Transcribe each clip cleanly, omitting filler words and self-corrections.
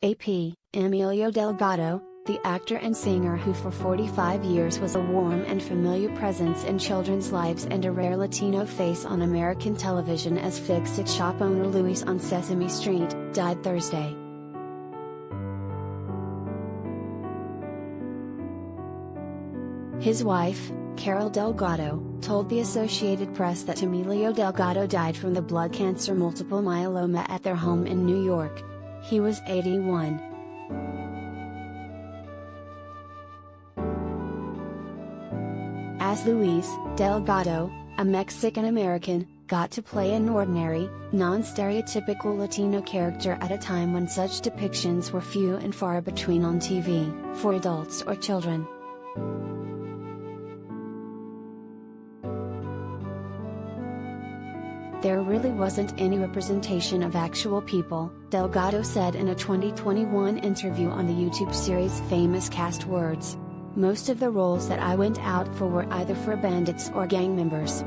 AP, Emilio Delgado, the actor and singer who for 45 years was a warm and familiar presence in children's lives and a rare Latino face on American television as fix-it shop owner Luis on Sesame Street, died Thursday. His wife, Carol Delgado, told the Associated Press that Emilio Delgado died from the blood cancer multiple myeloma at their home in New York. He was 81. As Luis Delgado, a Mexican-American, got to play an ordinary, non-stereotypical Latino character at a time when such depictions were few and far between on TV, for adults or children. There really wasn't any representation of actual people, Delgado said in a 2021 interview on the YouTube series Famous Cast Words. Most of the roles that I went out for were either for bandits or gang members.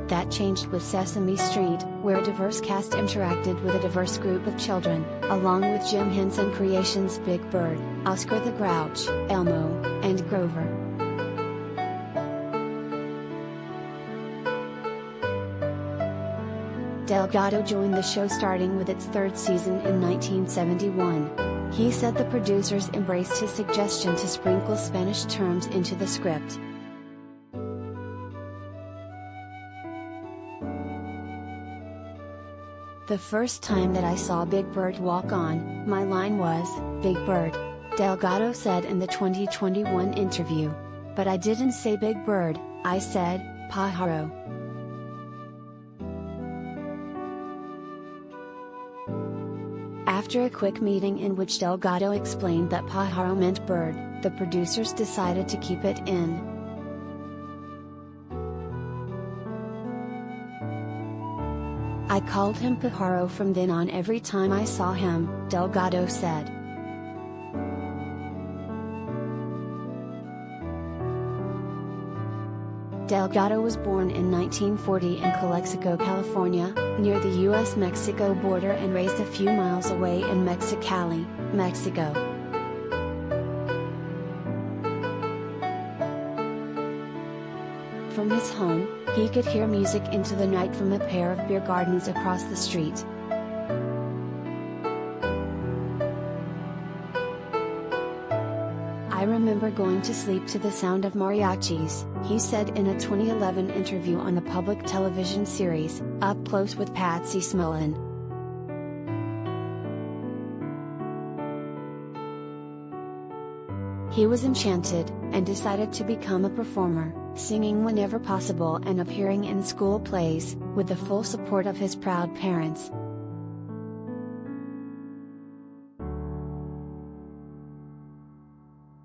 That changed with Sesame Street, where a diverse cast interacted with a diverse group of children, along with Jim Henson Creations' Big Bird, Oscar the Grouch, Elmo, and Grover. Delgado joined the show starting with its third season in 1971. He said the producers embraced his suggestion to sprinkle Spanish terms into the script. The first time that I saw Big Bird walk on, my line was, "Big Bird," Delgado said in the 2021 interview. But I didn't say Big Bird, I said, "Pájaro." After a quick meeting in which Delgado explained that pájaro meant bird, the producers decided to keep it in. I called him pájaro from then on every time I saw him, Delgado said. Delgado was born in 1940 in Calexico, California, near the U.S.-Mexico border and raised a few miles away in Mexicali, Mexico. From his home, he could hear music into the night from a pair of beer gardens across the street. I remember going to sleep to the sound of mariachis, he said in a 2011 interview on the public television series, Up Close with Patsy Smullen. He was enchanted, and decided to become a performer, singing whenever possible and appearing in school plays, with the full support of his proud parents.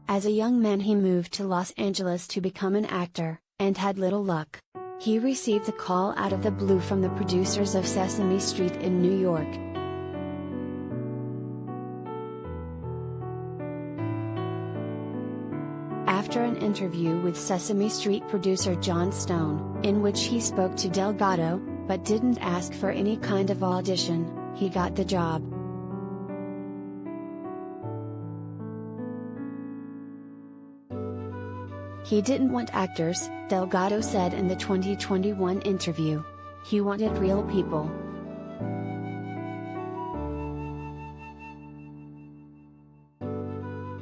As a young man he moved to Los Angeles to become an actor, and had little luck. He received a call out of the blue from the producers of Sesame Street in New York. After an interview with Sesame Street producer Jon Stone, in which he spoke to Delgado, but didn't ask for any kind of audition, he got the job. He didn't want actors, Delgado said in the 2021 interview. He wanted real people.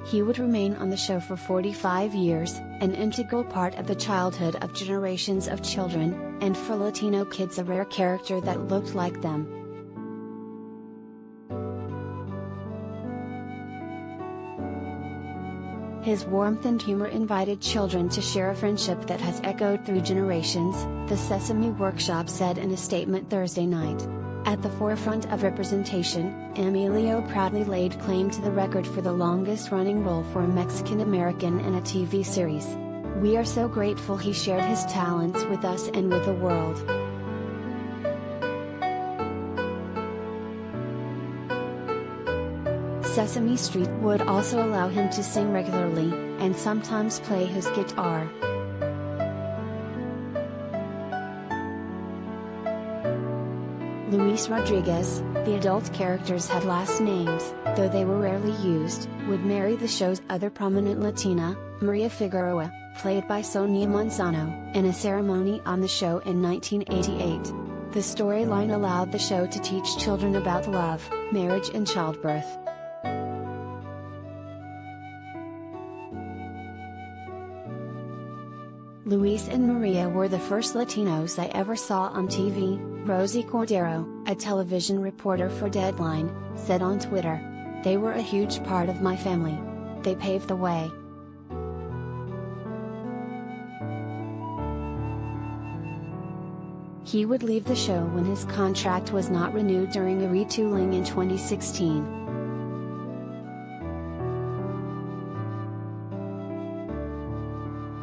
He would remain on the show for 45 years, an integral part of the childhood of generations of children, and for Latino kids a rare character that looked like them. His warmth and humor invited children to share a friendship that has echoed through generations, the Sesame Workshop said in a statement Thursday night. At the forefront of representation, Emilio proudly laid claim to the record for the longest-running role for a Mexican-American in a TV series. We are so grateful he shared his talents with us and with the world. Sesame Street would also allow him to sing regularly, and sometimes play his guitar. Luis Rodriguez, the adult characters had last names, though they were rarely used, would marry the show's other prominent Latina, Maria Figueroa, played by Sonia Manzano, in a ceremony on the show in 1988. The storyline allowed the show to teach children about love, marriage and childbirth. Luis and Maria were the first Latinos I ever saw on TV, Rosie Cordero, a television reporter for Deadline, said on Twitter. They were a huge part of my family. They paved the way. He would leave the show when his contract was not renewed during a retooling in 2016.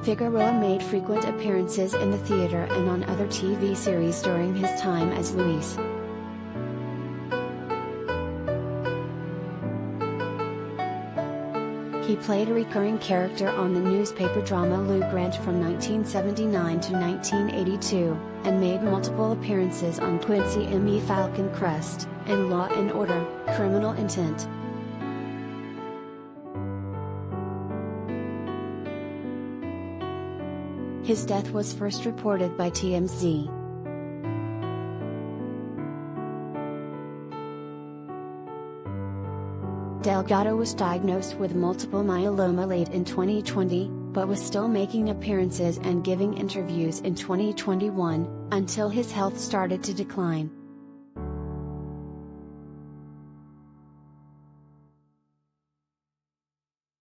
Figueroa made frequent appearances in the theater and on other TV series during his time as Luis. He played a recurring character on the newspaper drama Lou Grant from 1979 to 1982, and made multiple appearances on Quincy M.E. Falcon Crest, and Law & Order: Criminal Intent. His death was first reported by TMZ. Delgado was diagnosed with multiple myeloma late in 2020, but was still making appearances and giving interviews in 2021, until his health started to decline.